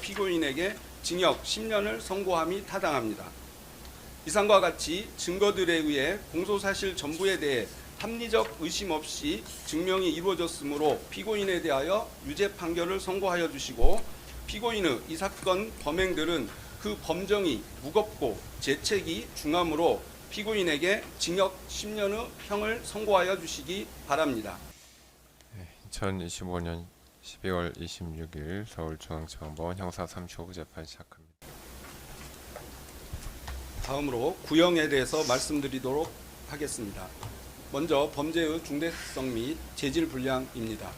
피고인에게 징역 10년을 선고함이 타당합니다. 이상과 같이 증거들에 의해 공소사실 전부에 대해 합리적 의심 없이 증명이 이루어졌으므로 피고인에 대하여 유죄 판결을 선고하여 주시고, 피고인의 이 사건 범행들은 그 범정이 무겁고 죄책이 중하므로 피고인에게 징역 10년의 형을 선고하여 주시기 바랍니다. 2025년 12월 26일 서울중앙지방법원 형사 35부 재판 시작합니다. 다음으로 구형에 대해서 말씀드리도록 하겠습니다. 먼저 범죄의 중대성 및 재질 불량입니다.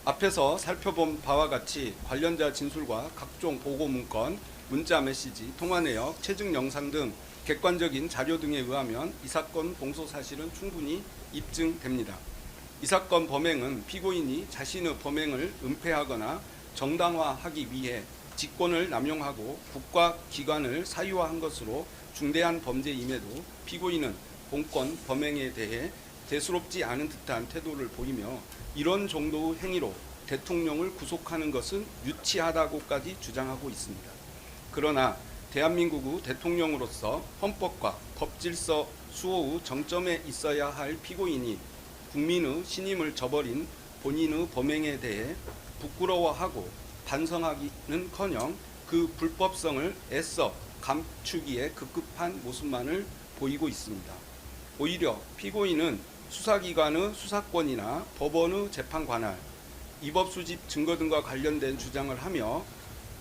앞에서 살펴본 바와 같이 관련자 진술과 각종 보고 문건, 문자 메시지, 통화 내역, 체증 영상 등 객관적인 자료 등에 의하면 이 사건 공소 사실은 충분히 입증됩니다. 이 사건 범행은 피고인이 자신의 범행을 은폐하거나 정당화하기 위해 직권을 남용하고 국가기관을 사유화한 것으로 중대한 범죄임에도 피고인은 본건 범행에 대해 대수롭지 않은 듯한 태도를 보이며 이런 정도의 행위로 대통령을 구속하는 것은 유치하다고까지 주장하고 있습니다. 그러나 대한민국의 대통령으로서 헌법과 법질서 수호의 정점에 있어야 할 피고인이 국민의 신임을 저버린 본인의 범행에 대해 부끄러워하고 반성하기는커녕 그 불법성을 애써 감추기에 급급한 모습만을 보이고 있습니다. 오히려 피고인은 수사기관의 수사권이나 법원의 재판 관할, 입법 수집 증거 등과 관련된 주장을 하며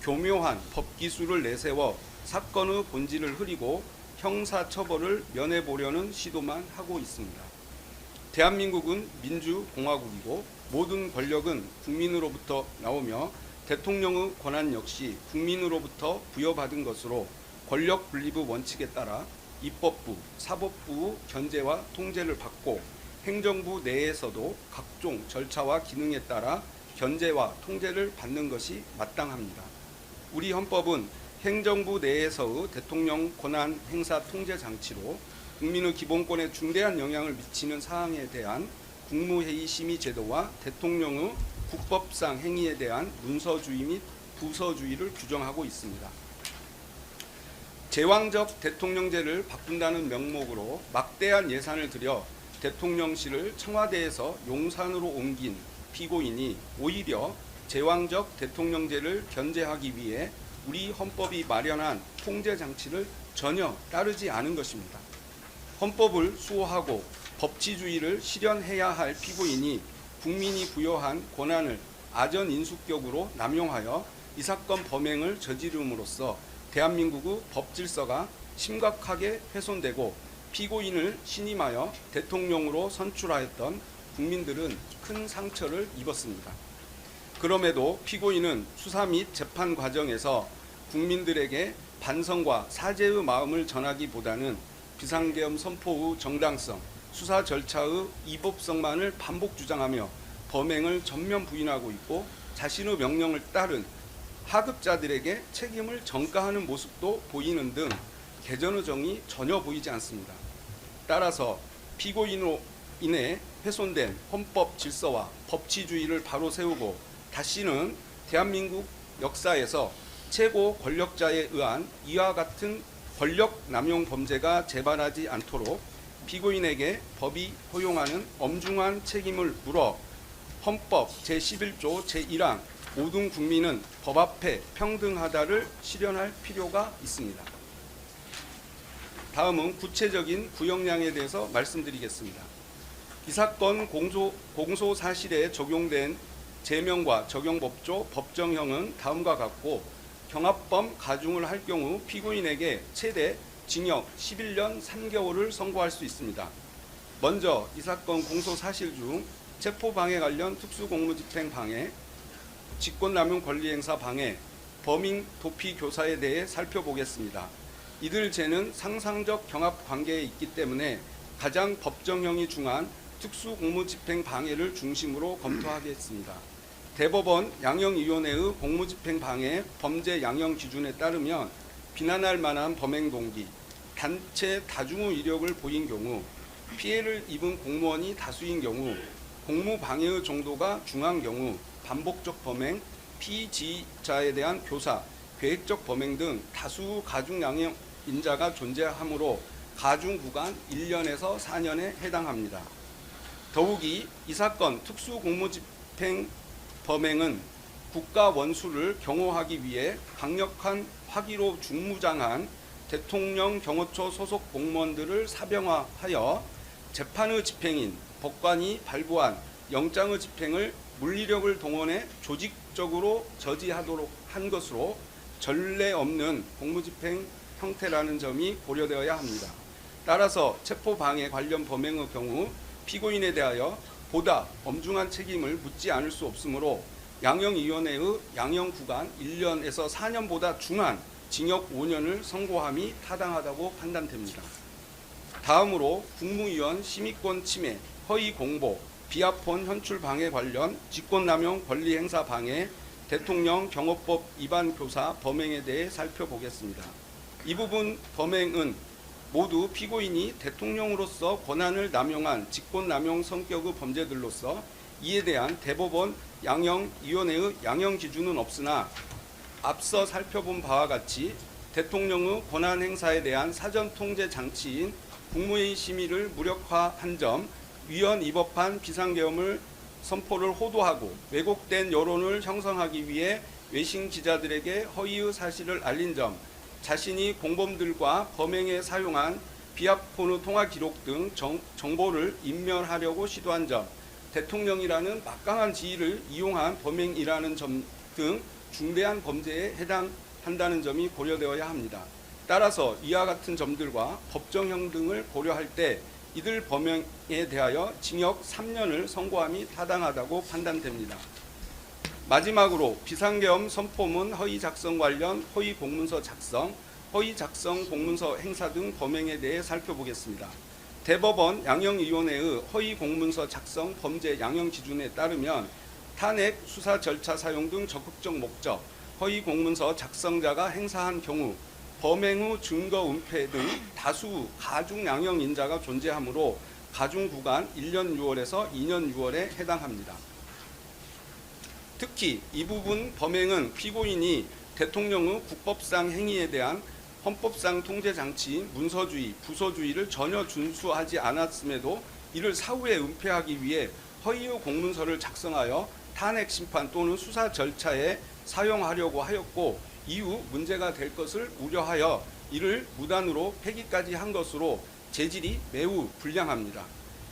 교묘한 법기술을 내세워 사건의 본질을 흐리고 형사처벌을 면해보려는 시도만 하고 있습니다. 대한민국은 민주공화국이고 모든 권력은 국민으로부터 나오며 대통령의 권한 역시 국민으로부터 부여받은 것으로 권력 분립의 원칙에 따라 입법부, 사법부의 견제와 통제를 받고 행정부 내에서도 각종 절차와 기능에 따라 견제와 통제를 받는 것이 마땅합니다. 우리 헌법은 행정부 내에서의 대통령 권한 행사 통제 장치로 국민의 기본권에 중대한 영향을 미치는 사항에 대한 국무회의 심의 제도와 대통령의 국법상 행위에 대한 문서주의 및 부서주의를 규정하고 있습니다. 제왕적 대통령제를 바꾼다는 명목으로 막대한 예산을 들여 대통령실을 청와대에서 용산으로 옮긴 피고인이 오히려 제왕적 대통령제를 견제하기 위해 우리 헌법이 마련한 통제 장치를 전혀 따르지 않은 것입니다. 헌법을 수호하고 법치주의를 실현해야 할 피고인이 국민이 부여한 권한을 아전인수격으로 남용하여 이 사건 범행을 저지름으로써 대한민국의 법질서가 심각하게 훼손되고 피고인을 신임하여 대통령으로 선출하였던 국민들은 큰 상처를 입었습니다. 그럼에도 피고인은 수사 및 재판 과정에서 국민들에게 반성과 사죄의 마음을 전하기보다는 비상계엄 선포의 정당성, 수사 절차의 이법성만을 반복 주장하며 범행을 전면 부인하고 있고 자신의 명령을 따른 하급자들에게 책임을 전가하는 모습도 보이는 등 개전의 정이 전혀 보이지 않습니다. 따라서 피고인으로 인해 훼손된 헌법 질서와 법치주의를 바로 세우고 다시는 대한민국 역사에서 최고 권력자에 의한 이와 같은 권력 남용 범죄가 재발하지 않도록 피고인에게 법이 허용하는 엄중한 책임을 물어 헌법 제11조 제1항 모든 국민은 법 앞에 평등하다를 실현할 필요가 있습니다. 다음은 구체적인 구형량에 대해서 말씀드리겠습니다. 이 사건 공소 사실에 적용된 제명과 적용법조 법정형은 다음과 같고 경합범 가중을 할 경우 피고인에게 최대 징역 11년 3개월을 선고할 수 있습니다. 먼저 이 사건 공소 사실 중 체포방해 관련 특수공무집행 방해, 직권남용 권리행사 방해, 범인 도피 교사에 대해 살펴보겠습니다. 이들 죄는 상상적 경합 관계에 있기 때문에 가장 법정형이 중한 특수공무집행 방해를 중심으로 검토하겠습니다. 대법원 양형위원회의 공무집행 방해 범죄 양형 기준에 따르면 비난할 만한 범행 동기, 단체 다중의 이력을 보인 경우, 피해를 입은 공무원이 다수인 경우, 공무방해의 정도가 중한 경우, 반복적 범행, 피지자에 대한 교사, 계획적 범행 등 다수 가중양형 인자가 존재하므로 가중구간 1년에서 4년에 해당합니다. 더욱이 이 사건 특수공무집행 범행은 국가 원수를 경호하기 위해 강력한 화기로 중무장한 대통령 경호처 소속 공무원들을 사병화하여 재판의 집행인 법관이 발부한 영장의 집행을 물리력을 동원해 조직적으로 저지하도록 한 것으로 전례 없는 공무집행 형태라는 점이 고려되어야 합니다. 따라서 체포방해 관련 범행의 경우 피고인에 대하여 보다 엄중한 책임을 묻지 않을 수 없으므로 양형위원회의 양형구간 1년에서 4년보다 중한 징역 5년을 선고함이 타당하다고 판단됩니다. 다음으로 국무위원 심의권 침해, 허위 공보, 비아폰 현출 방해 관련 직권남용 권리행사 방해, 대통령 경호법 위반 교사 범행에 대해 살펴보겠습니다. 이 부분 범행은 모두 피고인이 대통령으로서 권한을 남용한 직권남용 성격의 범죄들로서 이에 대한 대법원 양형위원회의 양형 기준은 없으나 앞서 살펴본 바와 같이 대통령의 권한 행사에 대한 사전 통제 장치인 국무회의 심의를 무력화한 점, 위헌 위법한 비상계엄을 선포를 호도하고 왜곡된 여론을 형성하기 위해 외신 기자들에게 허위의 사실을 알린 점, 자신이 공범들과 범행에 사용한 비아폰의 통화 기록 등 정보를 인멸하려고 시도한 점, 대통령이라는 막강한 지위를 이용한 범행이라는 점 등 중대한 범죄에 해당한다는 점이 고려되어야 합니다. 따라서 이와 같은 점들과 법정형 등을 고려할 때 이들 범행에 대하여 징역 3년을 선고함이 타당하다고 판단됩니다. 마지막으로 비상계엄 선포문 허위 작성 관련 허위 공문서 작성, 허위 작성 공문서 행사 등 범행에 대해 살펴보겠습니다. 대법원 양형위원회의 허위 공문서 작성 범죄 양형 기준에 따르면 탄핵 수사 절차 사용 등 적극적 목적, 허위 공문서 작성자가 행사한 경우 범행 후 증거 은폐 등 다수 가중 양형 인자가 존재하므로 가중 구간 1년 6월에서 2년 6월에 해당합니다. 특히 이 부분 범행은 피고인이 대통령의 국법상 행위에 대한 헌법상 통제 장치인 문서주의, 부서주의를 전혀 준수하지 않았음에도 이를 사후에 은폐하기 위해 허위의 공문서를 작성하여 탄핵 심판 또는 수사 절차에 사용하려고 하였고 이후 문제가 될 것을 우려하여 이를 무단으로 폐기까지 한 것으로 재질이 매우 불량합니다.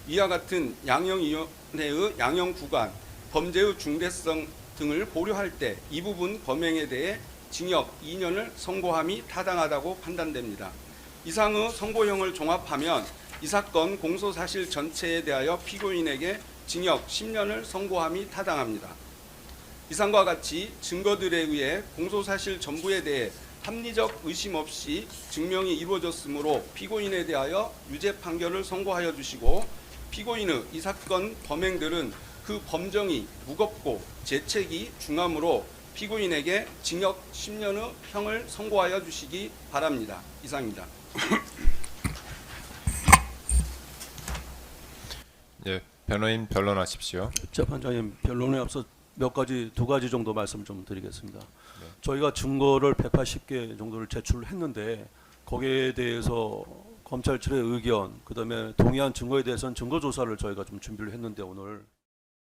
이와 같은 양형위원회의 양형구간, 범죄의 중대성 등을 고려할 때 이 부분 범행에 대해 징역 2년을 선고함이 타당하다고 판단됩니다. 이상의 선고형을 종합하면 이 사건 공소사실 전체에 대하여 피고인에게 징역 10년을 선고함이 타당합니다. 이상과 같이 증거들에 의해 공소사실 전부에 대해 합리적 의심 없이 증명이 이루어졌으므로 피고인에 대하여 유죄 판결을 선고하여 주시고 피고인의 이 사건 범행들은 그 범정이 무겁고 죄책이 중하므로 피고인에게 징역 10년의 형을 선고하여 주시기 바랍니다. 이상입니다. 예, 변호인 변론하십시오. 재판장님, 변론에 앞서 두 가지 정도 말씀 좀 드리겠습니다. 저희가 증거를 180개 정도를 제출했는데 거기에 대해서 검찰 측의 의견, 그다음에 동의한 증거에 대해서는 증거 조사를 저희가 좀 준비를 했는데 오늘